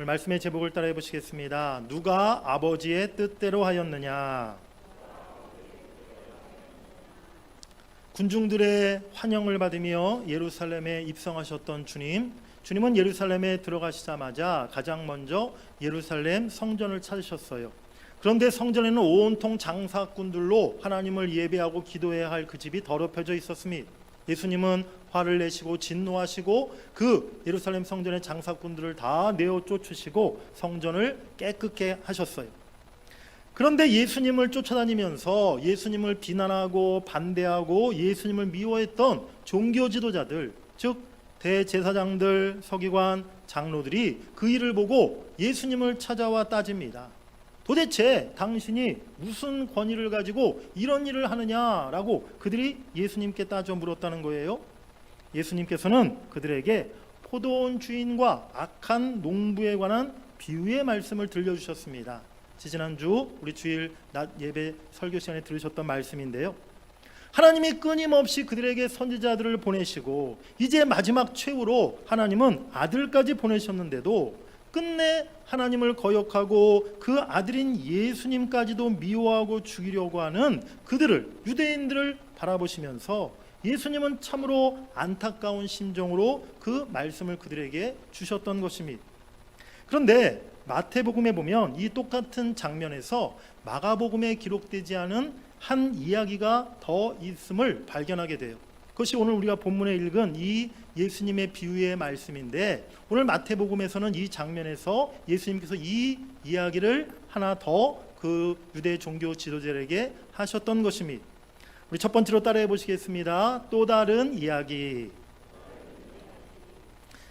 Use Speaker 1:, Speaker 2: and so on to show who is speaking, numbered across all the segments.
Speaker 1: 오늘 말씀의 제목을 따라해 보시겠습니다. 누가 아버지의 뜻대로 하였느냐. 군중들의 환영을 받으며 예루살렘에 입성하셨던 주님은 예루살렘에 들어가시자마자 가장 먼저 예루살렘 성전을 찾으셨어요. 그런데 성전에는 온통 장사꾼들로 하나님을 예배하고 기도해야 할 그 집이 더럽혀져 있었습니다. 예수님은 화를 내시고 진노하시고 그 예루살렘 성전의 장사꾼들을 다 내어 쫓으시고 성전을 깨끗게 하셨어요. 그런데 예수님을 쫓아다니면서 예수님을 비난하고 반대하고 예수님을 미워했던 종교 지도자들, 즉 대제사장들, 서기관, 장로들이 그 일을 보고 예수님을 찾아와 따집니다. 도대체 당신이 무슨 권위를 가지고 이런 일을 하느냐라고 그들이 예수님께 따져 물었다는 거예요. 예수님께서는 그들에게 포도원 주인과 악한 농부에 관한 비유의 말씀을 들려주셨습니다. 지난주 우리 주일 낮 예배 설교 시간에 들으셨던 말씀인데요. 하나님이 끊임없이 그들에게 선지자들을 보내시고 이제 마지막 최후로 하나님은 아들까지 보내셨는데도 끝내 하나님을 거역하고 그 아들인 예수님까지도 미워하고 죽이려고 하는 그들을, 유대인들을 바라보시면서 예수님은 참으로 안타까운 심정으로 그 말씀을 그들에게 주셨던 것입니다. 그런데 마태복음에 보면 이 똑같은 장면에서 마가복음에 기록되지 않은 한 이야기가 더 있음을 발견하게 돼요. 그것이 오늘 우리가 본문에 읽은 이 예수님의 비유의 말씀인데, 오늘 마태복음에서는 이 장면에서 예수님께서 이 이야기를 하나 더 그 유대 종교 지도자들에게 하셨던 것입니다. 우리 첫 번째로 따라해 보시겠습니다. 또 다른 이야기.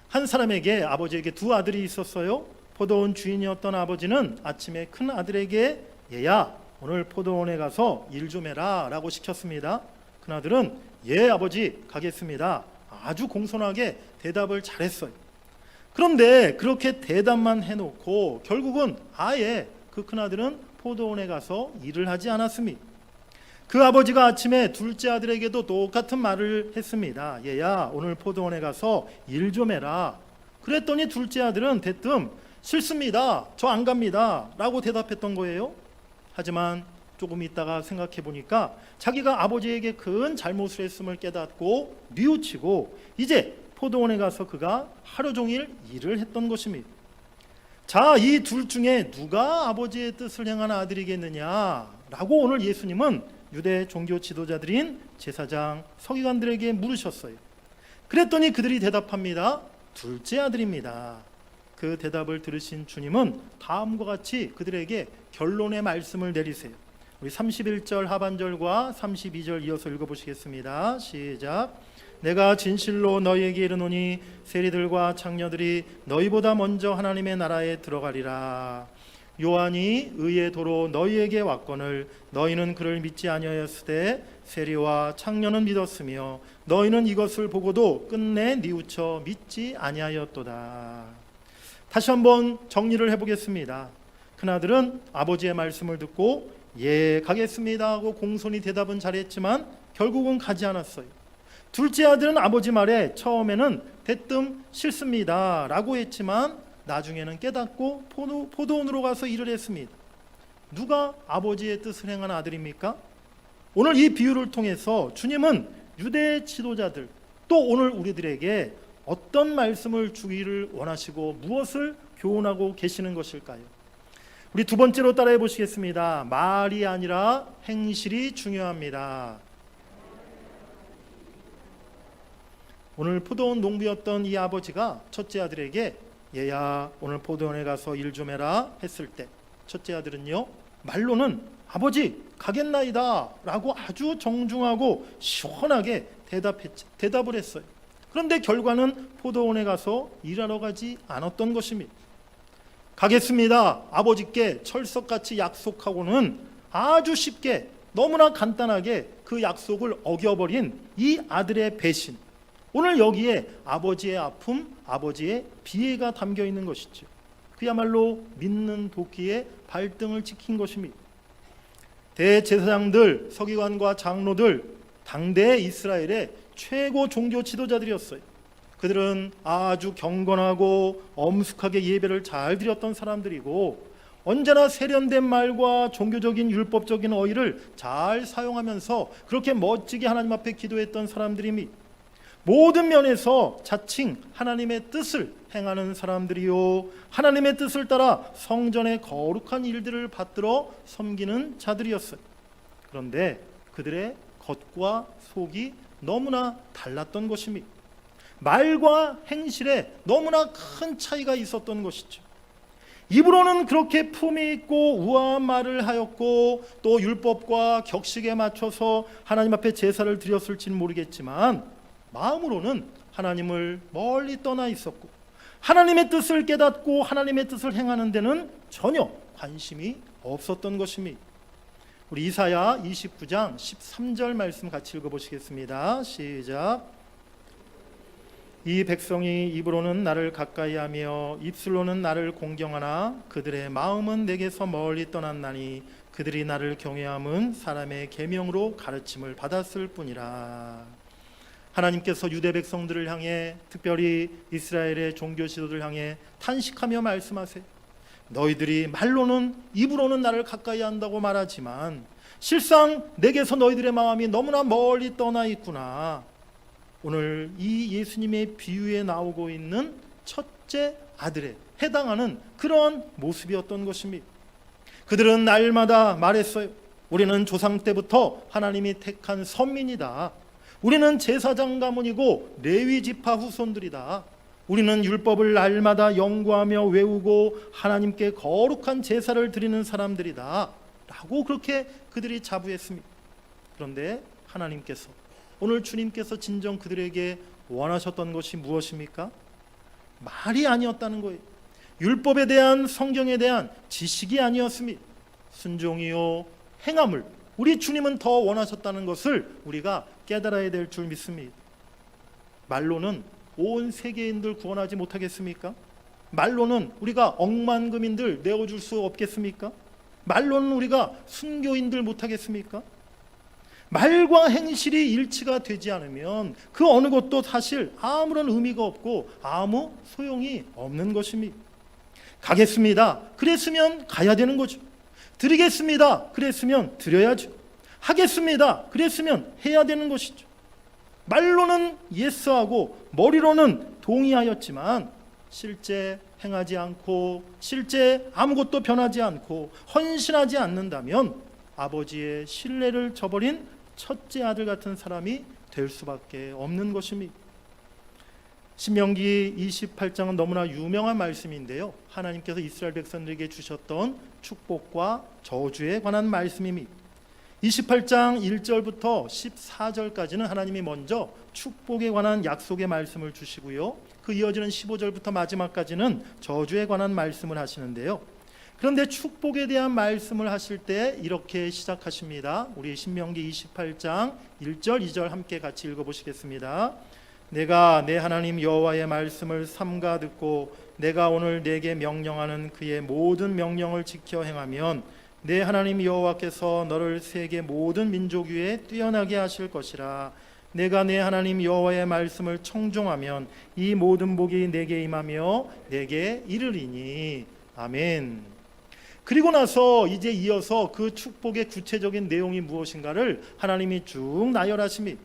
Speaker 1: 한 사람에게 아버지에게 두 아들이 있었어요. 포도원 주인이었던 아버지는 아침에 큰 아들에게 얘야 오늘 포도원에 가서 일 좀 해라 라고 시켰습니다. 큰 아들은 예 아버지 가겠습니다. 아주 공손하게 대답을 잘했어요. 그런데 그렇게 대답만 해놓고 결국은 아예 그 큰 아들은 포도원에 가서 일을 하지 않았습니다. 그 아버지가 아침에 둘째 아들에게도 똑같은 말을 했습니다. 얘야 오늘 포도원에 가서 일 좀 해라. 그랬더니 둘째 아들은 대뜸 싫습니다. 저 안 갑니다 라고 대답했던 거예요. 하지만 조금 있다가 생각해 보니까 자기가 아버지에게 큰 잘못을 했음을 깨닫고 뉘우치고 이제 포도원에 가서 그가 하루 종일 일을 했던 것입니다. 자, 이 둘 중에 누가 아버지의 뜻을 행한 아들이겠느냐라고 오늘 예수님은 유대 종교 지도자들인 제사장, 서기관들에게 물으셨어요. 그랬더니 그들이 대답합니다. 둘째 아들입니다. 그 대답을 들으신 주님은 다음과 같이 그들에게 결론의 말씀을 내리세요. 우리 31절 하반절과 32절 이어서 읽어보시겠습니다. 시작. 내가 진실로 너희에게 이르노니 세리들과 창녀들이 너희보다 먼저 하나님의 나라에 들어가리라. 요한이 의의 도로 너희에게 왔거늘 너희는 그를 믿지 아니하였으되 세리와 창녀는 믿었으며 너희는 이것을 보고도 끝내 뉘우쳐 믿지 아니하였도다. 다시 한번 정리를 해보겠습니다. 큰아들은 아버지의 말씀을 듣고 예 가겠습니다 하고 공손히 대답은 잘했지만 결국은 가지 않았어요. 둘째 아들은 아버지 말에 처음에는 대뜸 싫습니다 라고 했지만 나중에는 깨닫고 포도원으로 가서 일을 했습니다. 누가 아버지의 뜻을 행한 아들입니까? 오늘 이 비유를 통해서 주님은 유대 지도자들 또 오늘 우리들에게 어떤 말씀을 주기를 원하시고 무엇을 교훈하고 계시는 것일까요? 우리 두 번째로 따라해 보시겠습니다. 말이 아니라 행실이 중요합니다. 오늘 포도원 농부였던 이 아버지가 첫째 아들에게 얘야 오늘 포도원에 가서 일 좀 해라 했을 때 첫째 아들은요 말로는 아버지 가겠나이다 라고 아주 정중하고 시원하게 대답을 했어요. 그런데 결과는 포도원에 가서 일하러 가지 않았던 것입니다. 가겠습니다 아버지께 철석같이 약속하고는 아주 쉽게 너무나 간단하게 그 약속을 어겨버린 이 아들의 배신, 오늘 여기에 아버지의 아픔, 아버지의 비애가 담겨 있는 것이죠. 그야말로 믿는 도끼의 발등을 찍힌 것입니다. 대제사장들, 서기관과 장로들, 당대 이스라엘의 최고 종교 지도자들이었어요. 그들은 아주 경건하고 엄숙하게 예배를 잘 드렸던 사람들이고 언제나 세련된 말과 종교적인 율법적인 어휘를 잘 사용하면서 그렇게 멋지게 하나님 앞에 기도했던 사람들이니 모든 면에서 자칭 하나님의 뜻을 행하는 사람들이요 하나님의 뜻을 따라 성전의 거룩한 일들을 받들어 섬기는 자들이었어요. 그런데 그들의 겉과 속이 너무나 달랐던 것입니다. 말과 행실에 너무나 큰 차이가 있었던 것이죠. 입으로는 그렇게 품위 있고 우아한 말을 하였고 또 율법과 격식에 맞춰서 하나님 앞에 제사를 드렸을지는 모르겠지만 마음으로는 하나님을 멀리 떠나 있었고 하나님의 뜻을 깨닫고 하나님의 뜻을 행하는 데는 전혀 관심이 없었던 것입니다. 우리 이사야 29장 13절 말씀 같이 읽어보시겠습니다. 시작. 이 백성이 입으로는 나를 가까이하며 입술로는 나를 공경하나 그들의 마음은 내게서 멀리 떠났나니 그들이 나를 경외함은 사람의 계명으로 가르침을 받았을 뿐이라. 하나님께서 유대 백성들을 향해 특별히 이스라엘의 종교 지도를 향해 탄식하며 말씀하세요. 너희들이 말로는 입으로는 나를 가까이 한다고 말하지만 실상 내게서 너희들의 마음이 너무나 멀리 떠나 있구나. 오늘 이 예수님의 비유에 나오고 있는 첫째 아들에 해당하는 그런 모습이었던 것입니다. 그들은 날마다 말했어요. 우리는 조상 때부터 하나님이 택한 선민이다. 우리는 제사장 가문이고 레위 지파 후손들이다. 우리는 율법을 날마다 연구하며 외우고 하나님께 거룩한 제사를 드리는 사람들이다 라고 그렇게 그들이 자부했습니다. 그런데 하나님께서 오늘 주님께서 진정 그들에게 원하셨던 것이 무엇입니까? 말이 아니었다는 거예요. 율법에 대한 성경에 대한 지식이 아니었습니다. 순종이요 행함을 우리 주님은 더 원하셨다는 것을 우리가 깨달아야 될 줄 믿습니다. 말로는 온 세계인들 구원하지 못하겠습니까? 말로는 우리가 억만금인들 내어줄 수 없겠습니까? 말로는 우리가 순교인들 못하겠습니까? 말과 행실이 일치가 되지 않으면 그 어느 것도 사실 아무런 의미가 없고 아무 소용이 없는 것입니다. 가겠습니다. 그랬으면 가야 되는 거죠. 드리겠습니다. 그랬으면 드려야죠. 하겠습니다. 그랬으면 해야 되는 것이죠. 말로는 예스하고 머리로는 동의하였지만 실제 행하지 않고 실제 아무것도 변하지 않고 헌신하지 않는다면 아버지의 신뢰를 저버린 첫째 아들 같은 사람이 될 수밖에 없는 것입니다. 신명기 28장은 너무나 유명한 말씀인데요. 하나님께서 이스라엘 백성들에게 주셨던 축복과 저주에 관한 말씀입니다. 28장 1절부터 14절까지는 하나님이 먼저 축복에 관한 약속의 말씀을 주시고요. 그 이어지는 15절부터 마지막까지는 저주에 관한 말씀을 하시는데요. 그런데 축복에 대한 말씀을 하실 때 이렇게 시작하십니다. 우리 신명기 28장 1절 2절 함께 같이 읽어보시겠습니다. 내가 내 하나님 여호와의 말씀을 삼가 듣고 내가 오늘 내게 명령하는 그의 모든 명령을 지켜 행하면 내 하나님 여호와께서 너를 세계 모든 민족 위에 뛰어나게 하실 것이라. 내가 내 하나님 여호와의 말씀을 청종하면 이 모든 복이 내게 임하며 내게 이르리니. 아멘. 그리고 나서 이제 이어서 그 축복의 구체적인 내용이 무엇인가를 하나님이 쭉 나열하십니다.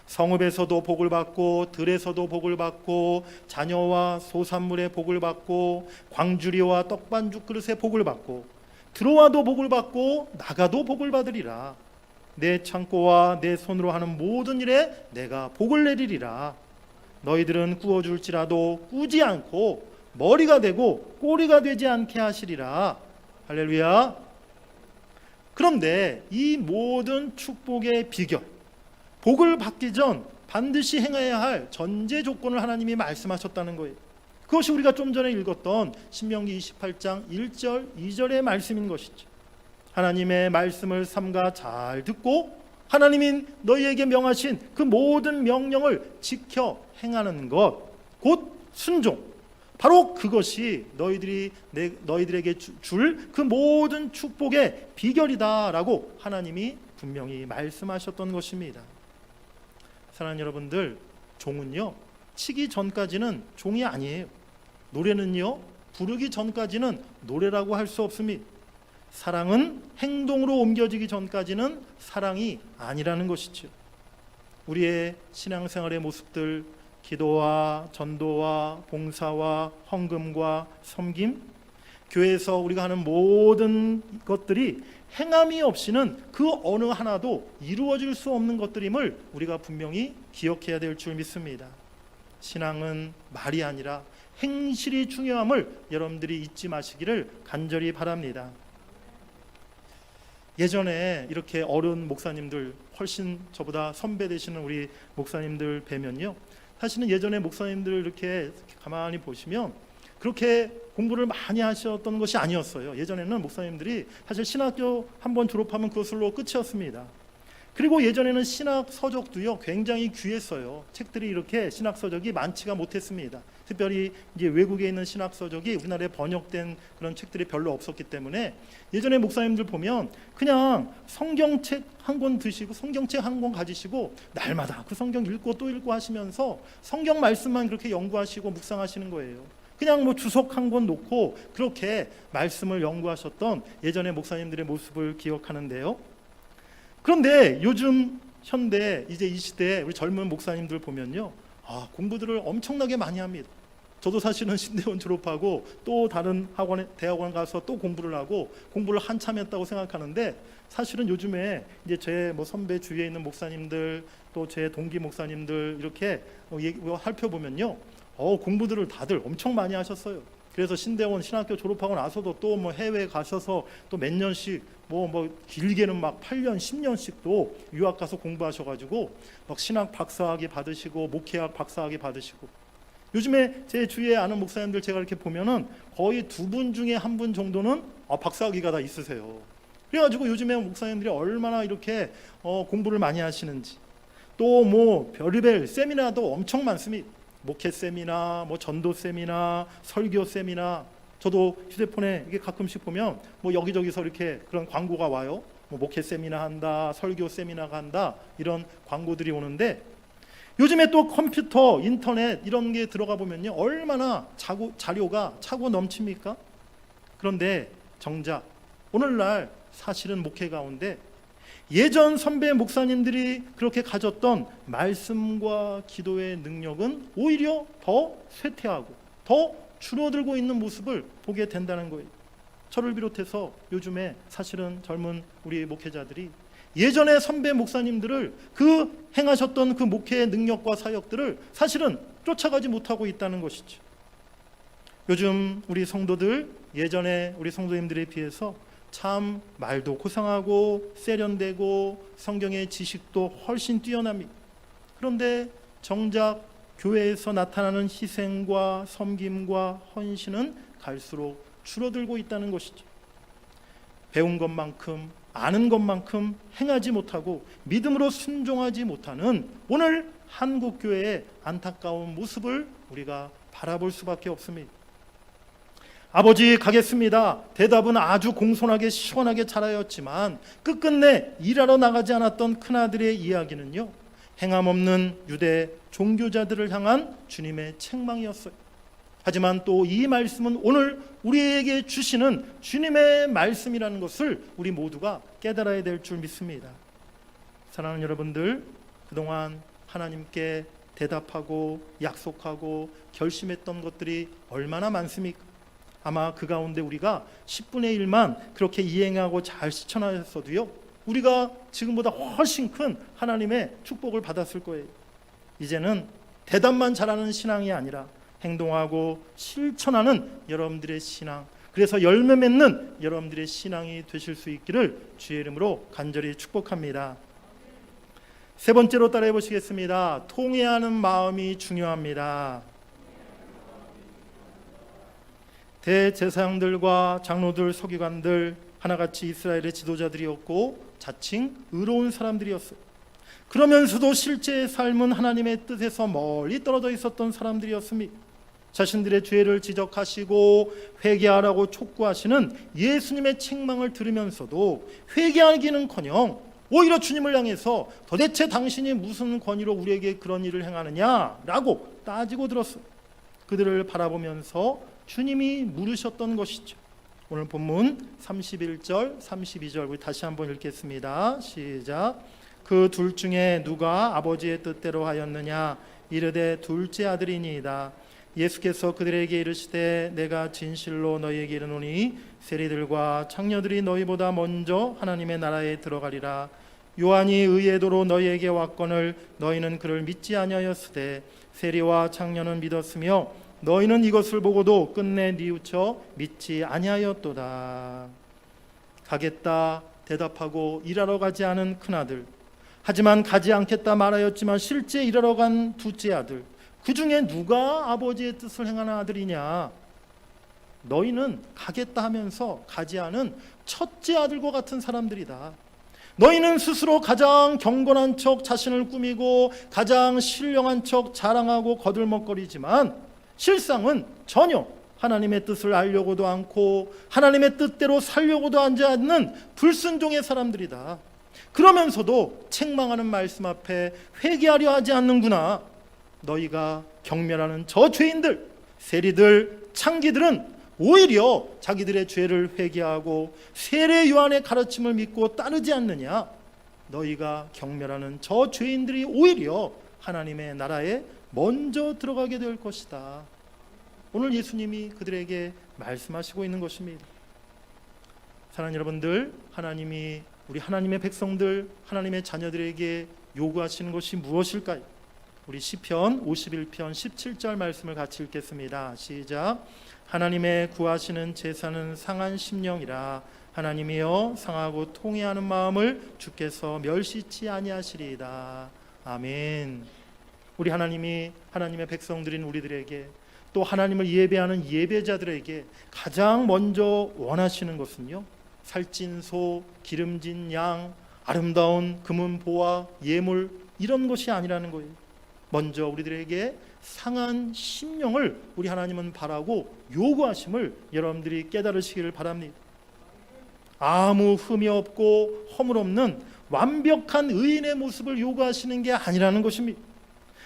Speaker 1: 성읍에서도 복을 받고 들에서도 복을 받고 자녀와 소산물의 복을 받고 광주리와 떡반죽 그릇의 복을 받고 들어와도 복을 받고 나가도 복을 받으리라. 내 창고와 내 손으로 하는 모든 일에 내가 복을 내리리라. 너희들은 꾸어줄지라도 꾸지 않고 머리가 되고 꼬리가 되지 않게 하시리라. 할렐루야. 그런데 이 모든 축복의 비결, 복을 받기 전 반드시 행해야 할 전제 조건을 하나님이 말씀하셨다는 거예요. 그것이 우리가 좀 전에 읽었던 신명기 28장 1절 2절의 말씀인 것이죠. 하나님의 말씀을 삼가 잘 듣고 하나님이 너희에게 명하신 그 모든 명령을 지켜 행하는 것, 곧 순종. 바로 그것이 너희들에게 줄 그 모든 축복의 비결이다라고 하나님이 분명히 말씀하셨던 것입니다. 사랑하는 여러분들, 종은요 치기 전까지는 종이 아니에요. 노래는요, 부르기 전까지는 노래라고 할 수 없습니다. 사랑은 행동으로 옮겨지기 전까지는 사랑이 아니라는 것이죠. 우리의 신앙생활의 모습들, 기도와 전도와 봉사와 헌금과 섬김, 교회에서 우리가 하는 모든 것들이 행함이 없이는 그 어느 하나도 이루어질 수 없는 것들임을 우리가 분명히 기억해야 될 줄 믿습니다. 신앙은 말이 아니라 행실이 중요함을 여러분들이 잊지 마시기를 간절히 바랍니다. 예전에 이렇게 어른 목사님들, 훨씬 저보다 선배 되시는 우리 목사님들 뵈면요, 사실은 예전에 목사님들 이렇게 가만히 보시면 그렇게 공부를 많이 하셨던 것이 아니었어요. 예전에는 목사님들이 사실 신학교 한번 졸업하면 그것으로 끝이었습니다. 그리고 예전에는 신학 서적도요, 굉장히 귀했어요. 책들이 이렇게 신학 서적이 많지가 못했습니다. 특별히 이제 외국에 있는 신학 서적이 우리나라에 번역된 그런 책들이 별로 없었기 때문에 예전에 목사님들 보면 그냥 성경책 한 권 드시고 성경책 한 권 가지시고 날마다 그 성경 읽고 또 읽고 하시면서 성경 말씀만 그렇게 연구하시고 묵상하시는 거예요. 그냥 뭐 주석 한 권 놓고 그렇게 말씀을 연구하셨던 예전의 목사님들의 모습을 기억하는데요. 그런데 요즘 현대 이제 이 시대에 우리 젊은 목사님들 보면요, 공부들을 엄청나게 많이 합니다. 저도 사실은 신대원 졸업하고 또 다른 대학원 가서 또 공부를 하고 공부를 한참 했다고 생각하는데, 사실은 요즘에 이제 제 뭐 선배 주위에 있는 목사님들 또 제 동기 목사님들 이렇게 살펴보면요, 공부들을 다들 엄청 많이 하셨어요. 그래서 신대원 신학교 졸업하고 나서도 또 뭐 해외 가셔서 또 몇 년씩 뭐 길게는 막 8년 10년씩 또 유학 가서 공부하셔가지고 막 신학 박사학위 받으시고 목회학 박사학위 받으시고, 요즘에 제 주위에 아는 목사님들 제가 이렇게 보면은 거의 2분 중에 1분 정도는 박사학위가 다 있으세요. 그래가지고 요즘에 목사님들이 얼마나 이렇게 공부를 많이 하시는지, 또 뭐 별의별 세미나도 엄청 많습니다. 목회 세미나, 뭐 전도 세미나, 설교 세미나. 저도 휴대폰에 이게 가끔씩 보면 뭐 여기저기서 이렇게 그런 광고가 와요. 뭐 목회 세미나 한다, 설교 세미나가 한다, 이런 광고들이 오는데, 요즘에 또 컴퓨터, 인터넷 이런 게 들어가 보면요, 얼마나 자료가 차고 넘칩니까? 그런데 정작 오늘날 사실은 목회 가운데 예전 선배 목사님들이 그렇게 가졌던 말씀과 기도의 능력은 오히려 더 쇠퇴하고 더 줄어들고 있는 모습을 보게 된다는 거예요. 저를 비롯해서 요즘에 사실은 젊은 우리 목회자들이 예전에 선배 목사님들을 그 행하셨던 그 목회의 능력과 사역들을 사실은 쫓아가지 못하고 있다는 것이죠. 요즘 우리 성도들, 예전에 우리 성도님들에 비해서 참 말도 고상하고 세련되고 성경의 지식도 훨씬 뛰어납니다. 그런데 정작 교회에서 나타나는 희생과 섬김과 헌신은 갈수록 줄어들고 있다는 것이죠. 배운 것만큼, 아는 것만큼 행하지 못하고 믿음으로 순종하지 못하는 오늘 한국 교회의 안타까운 모습을 우리가 바라볼 수밖에 없습니다. 아버지 가겠습니다. 대답은 아주 공손하게 시원하게 잘하였지만 끝끝내 일하러 나가지 않았던 큰아들의 이야기는요, 행함 없는 유대 종교자들을 향한 주님의 책망이었어요. 하지만 또 이 말씀은 오늘 우리에게 주시는 주님의 말씀이라는 것을 우리 모두가 깨달아야 될 줄 믿습니다. 사랑하는 여러분들, 그동안 하나님께 대답하고 약속하고 결심했던 것들이 얼마나 많습니까? 아마 그 가운데 우리가 10분의 1만 그렇게 이행하고 잘 실천하였어도요, 우리가 지금보다 훨씬 큰 하나님의 축복을 받았을 거예요. 이제는 대답만 잘하는 신앙이 아니라 행동하고 실천하는 여러분들의 신앙, 그래서 열매 맺는 여러분들의 신앙이 되실 수 있기를 주의 이름으로 간절히 축복합니다. 세 번째로 따라해 보시겠습니다. 통회하는 마음이 중요합니다. 대제사장들과 장로들, 서기관들 하나같이 이스라엘의 지도자들이었고 자칭 의로운 사람들이었어요. 그러면서도 실제 삶은 하나님의 뜻에서 멀리 떨어져 있었던 사람들이었습니다. 자신들의 죄를 지적하시고 회개하라고 촉구하시는 예수님의 책망을 들으면서도 회개하기는커녕 오히려 주님을 향해서 도대체 당신이 무슨 권위로 우리에게 그런 일을 행하느냐라고 따지고 들었어요. 그들을 바라보면서 주님이 물으셨던 것이죠. 오늘 본문 31절, 32절 우리 다시 한번 읽겠습니다. 시작. 그 둘 중에 누가 아버지의 뜻대로 하였느냐? 이르되 둘째 아들이니이다. 예수께서 그들에게 이르시되 내가 진실로 너희에게 이르노니 세리들과 창녀들이 너희보다 먼저 하나님의 나라에 들어가리라. 요한이 의의 도로 너희에게 왔거늘 너희는 그를 믿지 아니하였으되 세리와 창녀는 믿었으며 너희는 이것을 보고도 끝내 뉘우쳐 믿지 아니하였도다. 가겠다 대답하고 일하러 가지 않은 큰아들, 하지만 가지 않겠다 말하였지만 실제 일하러 간 둘째 아들, 그 중에 누가 아버지의 뜻을 행하는 아들이냐? 너희는 가겠다 하면서 가지 않은 첫째 아들과 같은 사람들이다. 너희는 스스로 가장 경건한 척 자신을 꾸미고 가장 신령한 척 자랑하고 거들먹거리지만 실상은 전혀 하나님의 뜻을 알려고도 않고 하나님의 뜻대로 살려고도 하지 않는 불순종의 사람들이다. 그러면서도 책망하는 말씀 앞에 회개하려 하지 않는구나. 너희가 경멸하는 저 죄인들, 세리들, 창기들은 오히려 자기들의 죄를 회개하고 세례 요한의 가르침을 믿고 따르지 않느냐? 너희가 경멸하는 저 죄인들이 오히려 하나님의 나라에 먼저 들어가게 될 것이다. 오늘 예수님이 그들에게 말씀하시고 있는 것입니다. 사랑하는 여러분들, 하나님이 우리 하나님의 백성들, 하나님의 자녀들에게 요구하시는 것이 무엇일까요? 우리 시편 51편 17절 말씀을 같이 읽겠습니다. 시작. 하나님의 구하시는 제사는 상한 심령이라. 하나님이여 상하고 통회하는 마음을 주께서 멸시치 아니하시리이다. 아멘. 우리 하나님이 하나님의 백성들인 우리들에게 또 하나님을 예배하는 예배자들에게 가장 먼저 원하시는 것은요, 살찐 소, 기름진 양, 아름다운 금은 보화, 예물 이런 것이 아니라는 거예요. 먼저 우리들에게 상한 심령을 우리 하나님은 바라고 요구하심을 여러분들이 깨달으시기를 바랍니다. 아무 흠이 없고 허물 없는 완벽한 의인의 모습을 요구하시는 게 아니라는 것입니다.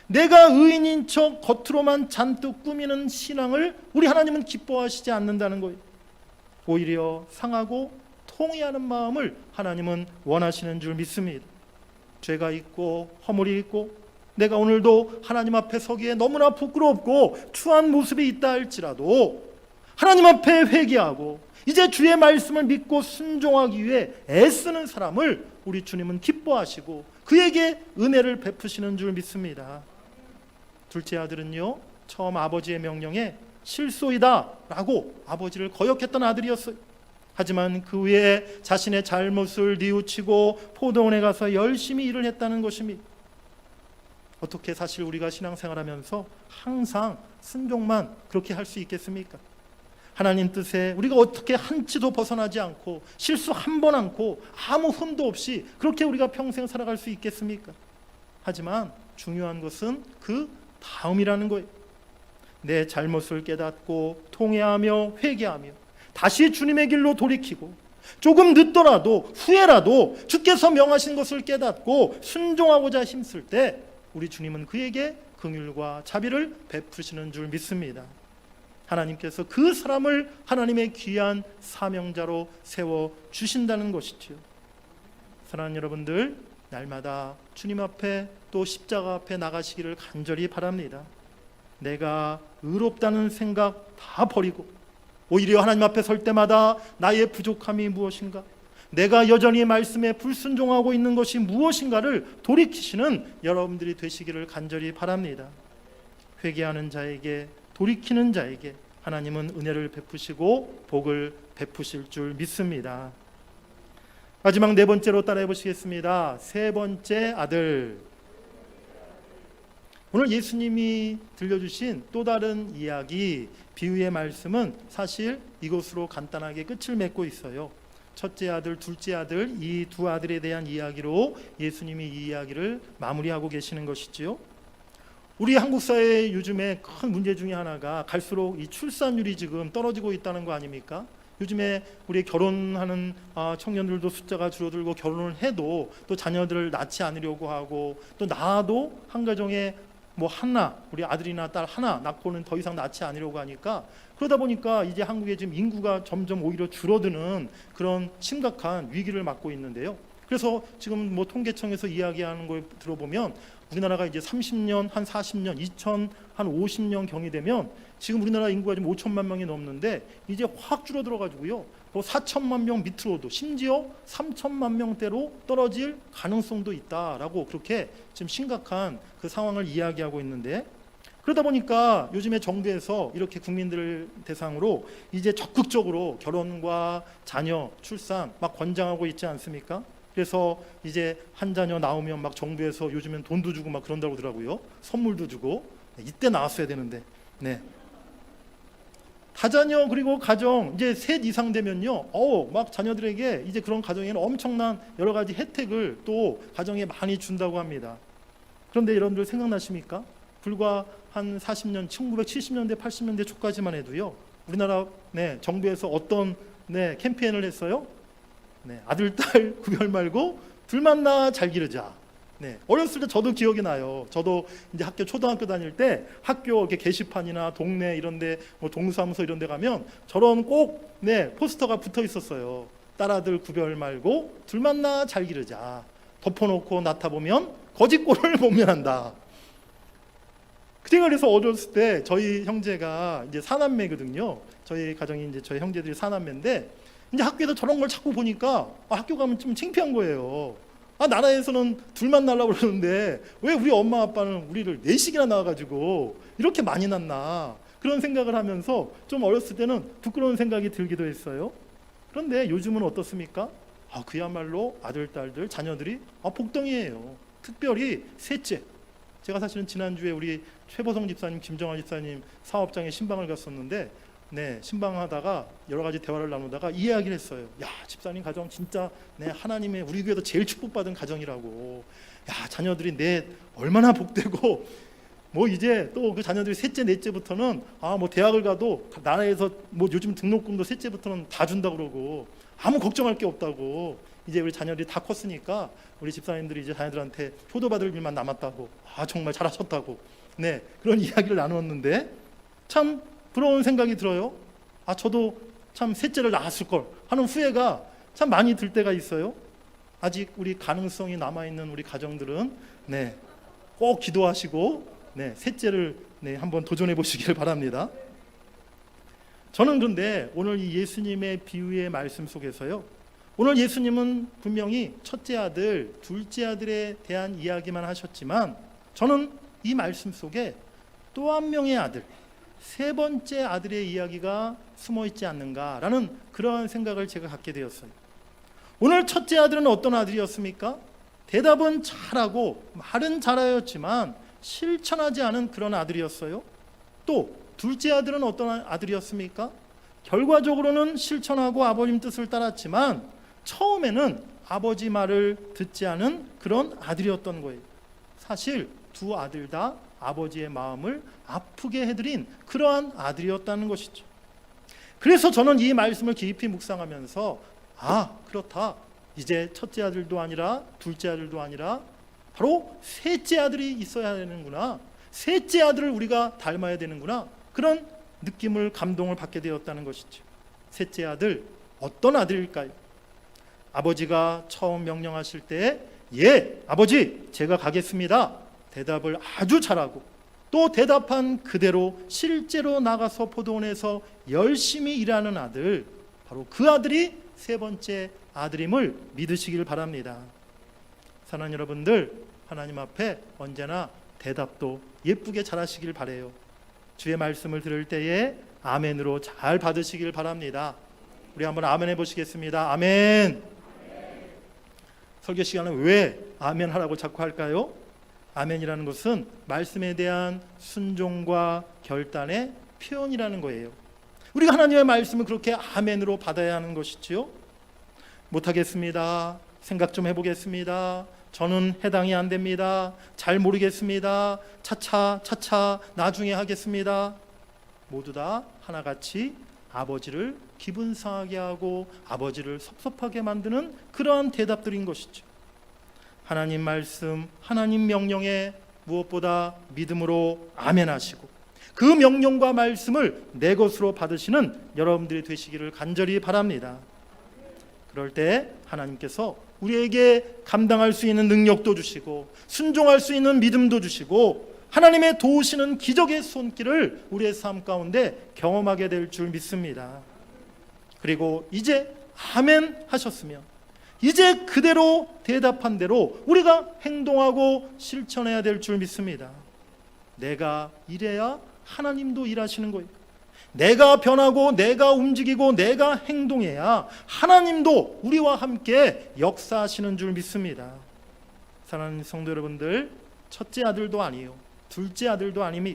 Speaker 1: 내가 의인인 척 겉으로만 잔뜩 꾸미는 신앙을 우리 하나님은 기뻐하시지 않는다는 거예요. 오히려 상하고 통회하는 마음을 하나님은 원하시는 줄 믿습니다. 죄가 있고 허물이 있고 내가 오늘도 하나님 앞에 서기에 너무나 부끄럽고 추한 모습이 있다 할지라도 하나님 앞에 회개하고 이제 주의 말씀을 믿고 순종하기 위해 애쓰는 사람을 우리 주님은 기뻐하시고 그에게 은혜를 베푸시는 줄 믿습니다. 둘째 아들은요, 처음 아버지의 명령에 실소이다 라고 아버지를 거역했던 아들이었어요. 하지만 그 후에 자신의 잘못을 뉘우치고 포도원에 가서 열심히 일을 했다는 것입니다. 어떻게 사실 우리가 신앙생활하면서 항상 순종만 그렇게 할 수 있겠습니까? 하나님 뜻에 우리가 어떻게 한치도 벗어나지 않고 실수 한 번 않고 아무 흠도 없이 그렇게 우리가 평생 살아갈 수 있겠습니까? 하지만 중요한 것은 그 다음이라는 거예요. 내 잘못을 깨닫고 통회하며 회개하며 다시 주님의 길로 돌이키고 조금 늦더라도 후에라도 주께서 명하신 것을 깨닫고 순종하고자 힘쓸 때 우리 주님은 그에게 긍휼과 자비를 베푸시는 줄 믿습니다. 하나님께서 그 사람을 하나님의 귀한 사명자로 세워주신다는 것이지요. 사랑하는 여러분들, 날마다 주님 앞에 또 십자가 앞에 나가시기를 간절히 바랍니다. 내가 의롭다는 생각 다 버리고 오히려 하나님 앞에 설 때마다 나의 부족함이 무엇인가, 내가 여전히 말씀에 불순종하고 있는 것이 무엇인가를 돌이키시는 여러분들이 되시기를 간절히 바랍니다. 회개하는 자에게, 돌이키는 자에게 하나님은 은혜를 베푸시고 복을 베푸실 줄 믿습니다. 마지막 네 번째로 따라해 보시겠습니다. 세 번째 아들. 오늘 예수님이 들려주신 또 다른 이야기, 비유의 말씀은 사실 이것으로 간단하게 끝을 맺고 있어요. 첫째 아들, 둘째 아들, 이 두 아들에 대한 이야기로 예수님이 이 이야기를 마무리하고 계시는 것이지요. 우리 한국 사회의 요즘에 큰 문제 중에 하나가 갈수록 이 출산율이 지금 떨어지고 있다는 거 아닙니까? 요즘에 우리 결혼하는 청년들도 숫자가 줄어들고 결혼을 해도 또 자녀들을 낳지 않으려고 하고 또 낳아도 한 가정에 뭐 하나, 우리 아들이나 딸 하나 낳고는 더 이상 낳지 않으려고 하니까, 그러다 보니까 이제 한국에 지금 인구가 점점 오히려 줄어드는 그런 심각한 위기를 맞고 있는데요. 그래서 지금 뭐 통계청에서 이야기하는 걸 들어보면 우리나라가 이제 30년, 한 40년, 2050년 경이 되면 지금 우리나라 인구가 지금 5천만 명이 넘는데 이제 확 줄어들어 가지고요. 뭐 4천만 명 밑으로도 심지어 3천만 명대로 떨어질 가능성도 있다라고 그렇게 지금 심각한 그 상황을 이야기하고 있는데, 그러다 보니까 요즘에 정부에서 이렇게 국민들을 대상으로 이제 적극적으로 결혼과 자녀 출산 막 권장하고 있지 않습니까? 그래서 이제 한 자녀 나오면 막 정부에서 요즘엔 돈도 주고 막 그런다고 하더라고요. 선물도 주고. 이때 나왔어야 되는데. 네. 다자녀 그리고 가정 이제 셋 이상 되면요, 막 자녀들에게 이제 그런 가정에는 엄청난 여러 가지 혜택을 또 가정에 많이 준다고 합니다. 그런데 여러분들 생각나십니까? 불과 한 40년, 1970년대, 80년대 초까지만 해도요, 우리나라 정부에서 어떤 캠페인을 했어요? 아들, 딸 구별 말고 둘만 낳아 잘 기르자. 어렸을 때 저도 기억이 나요. 저도 이제 초등학교 다닐 때 학교 이렇게 게시판이나 동네 이런데 뭐 동사무소 이런데 가면 저런 꼭 포스터가 붙어 있었어요. 딸아들 구별 말고 둘만 낳아 잘 기르자. 덮어놓고 낳다 보면 거짓골을 못 면한다. 제가 그래서 어렸을 때 저희 형제가 이제 사남매거든요. 저희 가정이 이제 저희 형제들이 사남매인데 이제 학교에서 저런 걸 자꾸 보니까 학교 가면 좀 창피한 거예요. 나라에서는 둘만 낳으려고 그러는데 왜 우리 엄마 아빠는 우리를 넷씩이나 낳아가지고 이렇게 많이 낳나, 그런 생각을 하면서 좀 어렸을 때는 부끄러운 생각이 들기도 했어요. 그런데 요즘은 어떻습니까? 그야말로 아들, 딸들, 자녀들이 복덩이에요. 특별히 셋째. 제가 사실은 지난주에 우리 최보성 집사님, 김정환 집사님 사업장에 신방을 갔었는데 신방하다가 여러 가지 대화를 나누다가 이 이야기를 했어요. 야, 집사님 가정 진짜 하나님의 우리 교회도 제일 축복받은 가정이라고. 야, 자녀들이 얼마나 복되고, 뭐 이제 또 그 자녀들이 셋째, 넷째부터는 뭐 대학을 가도 나라에서 뭐 요즘 등록금도 셋째부터는 다 준다고 그러고 아무 걱정할 게 없다고. 이제 우리 자녀들이 다 컸으니까 우리 집사님들이 이제 자녀들한테 효도받을 일만 남았다고. 정말 잘하셨다고. 그런 이야기를 나누었는데 참 부러운 생각이 들어요. 저도 참 셋째를 낳았을 걸 하는 후회가 참 많이 들 때가 있어요. 아직 우리 가능성이 남아있는 우리 가정들은 꼭 기도하시고 셋째를 한번 도전해 보시길 바랍니다. 저는 그런데 오늘 이 예수님의 비유의 말씀 속에서요, 오늘 예수님은 분명히 첫째 아들, 둘째 아들에 대한 이야기만 하셨지만 저는 이 말씀 속에 또 한 명의 아들, 세 번째 아들의 이야기가 숨어 있지 않는가라는 그러한 생각을 제가 갖게 되었어요. 오늘 첫째 아들은 어떤 아들이었습니까? 대답은 잘하고 말은 잘하였지만 실천하지 않은 그런 아들이었어요. 또 둘째 아들은 어떤 아들이었습니까? 결과적으로는 실천하고 아버님 뜻을 따랐지만 처음에는 아버지 말을 듣지 않은 그런 아들이었던 거예요. 사실 두 아들 다 아버지의 마음을 아프게 해드린 그러한 아들이었다는 것이죠. 그래서 저는 이 말씀을 깊이 묵상하면서 그렇다. 이제 첫째 아들도 아니라 둘째 아들도 아니라 바로 셋째 아들이 있어야 되는구나. 셋째 아들을 우리가 닮아야 되는구나. 그런 느낌을, 감동을 받게 되었다는 것이죠. 셋째 아들, 어떤 아들일까요? 아버지가 처음 명령하실 때 아버지 제가 가겠습니다. 대답을 아주 잘하고 또 대답한 그대로 실제로 나가서 포도원에서 열심히 일하는 아들, 바로 그 아들이 세 번째 아들임을 믿으시길 바랍니다. 사랑하는 여러분들, 하나님 앞에 언제나 대답도 예쁘게 잘하시길 바라요. 주의 말씀을 들을 때에 아멘으로 잘 받으시길 바랍니다. 우리 한번 아멘 해보시겠습니다. 아멘. 설교 시간은 왜 아멘 하라고 자꾸 할까요? 아멘이라는 것은 말씀에 대한 순종과 결단의 표현이라는 거예요. 우리가 하나님의 말씀을 그렇게 아멘으로 받아야 하는 것이지요. 못하겠습니다. 생각 좀 해보겠습니다. 저는 해당이 안 됩니다. 잘 모르겠습니다. 차차 나중에 하겠습니다. 모두 다 하나같이 아버지를 기분 상하게 하고 아버지를 섭섭하게 만드는 그러한 대답들인 것이죠. 하나님 말씀, 하나님 명령에 무엇보다 믿음으로 아멘하시고 그 명령과 말씀을 내 것으로 받으시는 여러분들이 되시기를 간절히 바랍니다. 그럴 때 하나님께서 우리에게 감당할 수 있는 능력도 주시고 순종할 수 있는 믿음도 주시고 하나님의 도우시는 기적의 손길을 우리의 삶 가운데 경험하게 될 줄 믿습니다. 그리고 이제 아멘 하셨으면 이제 그대로 대답한 대로 우리가 행동하고 실천해야 될 줄 믿습니다. 내가 이래야 하나님도 일하시는 거예요. 내가 변하고 내가 움직이고 내가 행동해야 하나님도 우리와 함께 역사하시는 줄 믿습니다. 사랑하는 성도 여러분들, 첫째 아들도 아니요 둘째 아들도 아니며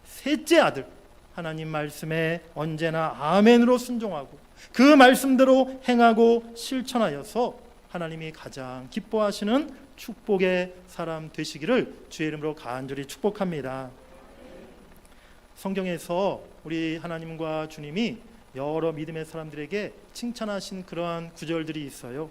Speaker 1: 셋째 아들, 하나님 말씀에 언제나 아멘으로 순종하고 그 말씀대로 행하고 실천하여서 하나님이 가장 기뻐하시는 축복의 사람 되시기를 주의 이름으로 간절히 축복합니다. 성경에서 우리 하나님과 주님이 여러 믿음의 사람들에게 칭찬하신 그러한 구절들이 있어요.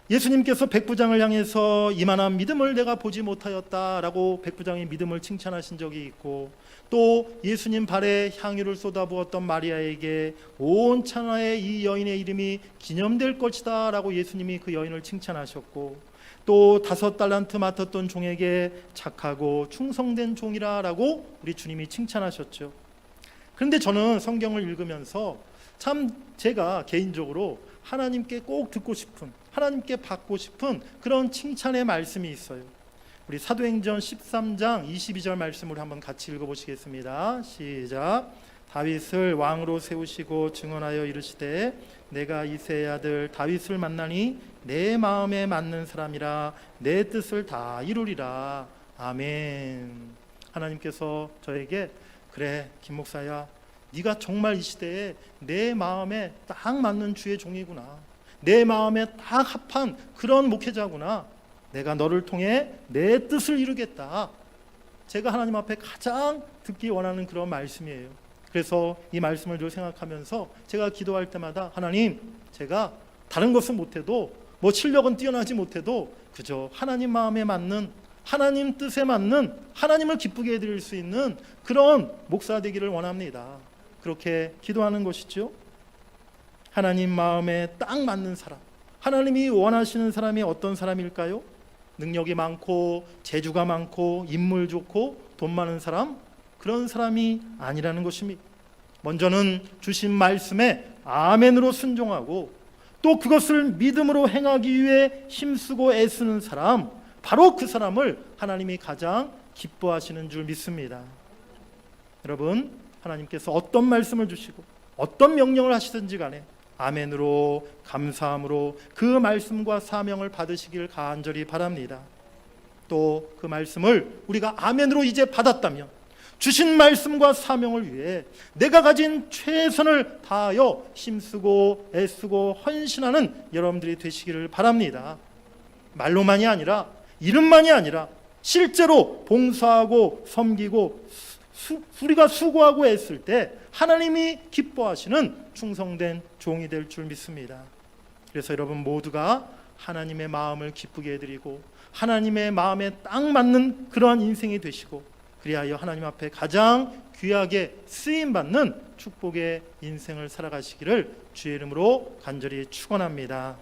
Speaker 1: 예수님께서 백부장을 향해서 이만한 믿음을 내가 보지 못하였다라고 백부장의 믿음을 칭찬하신 적이 있고, 또 예수님 발에 향유를 쏟아부었던 마리아에게 온 천하의 이 여인의 이름이 기념될 것이다 라고 예수님이 그 여인을 칭찬하셨고, 또 5달란트 맡았던 종에게 착하고 충성된 종이라 라고 우리 주님이 칭찬하셨죠. 그런데 저는 성경을 읽으면서 참 제가 개인적으로 하나님께 꼭 듣고 싶은, 하나님께 받고 싶은 그런 칭찬의 말씀이 있어요. 우리 사도행전 13장 22절 말씀을 한번 같이 읽어보시겠습니다. 시작. 다윗을 왕으로 세우시고 증언하여 이르시되 내가 이새의 아들 다윗을 만나니 내 마음에 맞는 사람이라 내 뜻을 다 이루리라. 아멘. 하나님께서 저에게 그래 김 목사야, 네가 정말 이 시대에 내 마음에 딱 맞는 주의 종이구나, 내 마음에 딱 합한 그런 목회자구나, 내가 너를 통해 내 뜻을 이루겠다. 제가 하나님 앞에 가장 듣기 원하는 그런 말씀이에요. 그래서 이 말씀을 늘 생각하면서 제가 기도할 때마다 하나님, 제가 다른 것은 못해도 뭐 실력은 뛰어나지 못해도 그저 하나님 마음에 맞는, 하나님 뜻에 맞는, 하나님을 기쁘게 해드릴 수 있는 그런 목사 되기를 원합니다. 그렇게 기도하는 것이죠. 하나님 마음에 딱 맞는 사람, 하나님이 원하시는 사람이 어떤 사람일까요? 능력이 많고 재주가 많고 인물 좋고 돈 많은 사람, 그런 사람이 아니라는 것입니다. 먼저는 주신 말씀에 아멘으로 순종하고 또 그것을 믿음으로 행하기 위해 힘쓰고 애쓰는 사람, 바로 그 사람을 하나님이 가장 기뻐하시는 줄 믿습니다. 여러분, 하나님께서 어떤 말씀을 주시고 어떤 명령을 하시든지 간에 아멘으로 감사함으로 그 말씀과 사명을 받으시길 간절히 바랍니다. 또 그 말씀을 우리가 아멘으로 이제 받았다면 주신 말씀과 사명을 위해 내가 가진 최선을 다하여 힘쓰고 애쓰고 헌신하는 여러분들이 되시기를 바랍니다. 말로만이 아니라, 이름만이 아니라 실제로 봉사하고 섬기고 우리가 수고하고 애쓸 때 하나님이 기뻐하시는 충성된 종이 될 줄 믿습니다. 그래서 여러분 모두가 하나님의 마음을 기쁘게 해드리고 하나님의 마음에 딱 맞는 그러한 인생이 되시고, 그리하여 하나님 앞에 가장 귀하게 쓰임받는 축복의 인생을 살아가시기를 주의 이름으로 간절히 축원합니다.